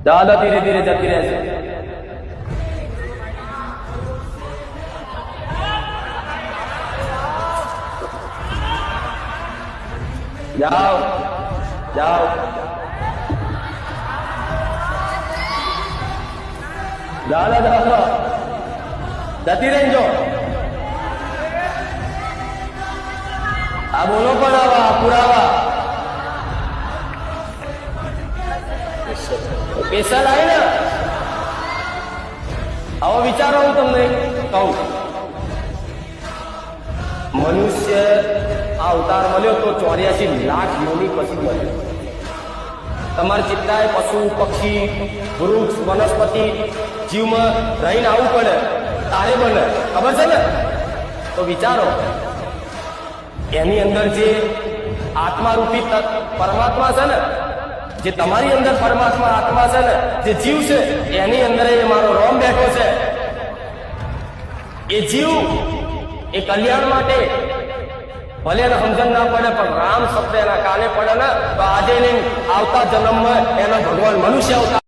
દાદા ધીરે ધીરે જતી રહે છે. જાઓ જાઓ દાદા દાદા જતી રહી જો. આ બોલો પણ આવા પુરાવા સ્પેશિયલ આવે ને આવો વિચારો હું તમને કહું. મનુષ્ય આ અવતાર મળ્યો તો 84 લાખ યોની પછી મળ્યો. તમારે ચિત્રાય પશુ પક્ષી વૃક્ષ વનસ્પતિ જીવમાં રહીને આવવું પડે તારે બને ખબર છે ને. તો વિચારો એની અંદર જે આત્મારૂપી પરમાત્મા છે ને, જે તમારી અંદર પરમાત્મા આત્મા છે ને, જે જીવ છે એની અંદર એ મારો રોમ બેઠો છે. એ જીવ એ કલ્યાણ માટે ભલે એને સમજણ ના પડે પણ રામ શબ્દ એના કાને પડે ને તો આજે નહીં આવતા જન્મમાં એનો ભગવાન મનુષ્ય અવતાર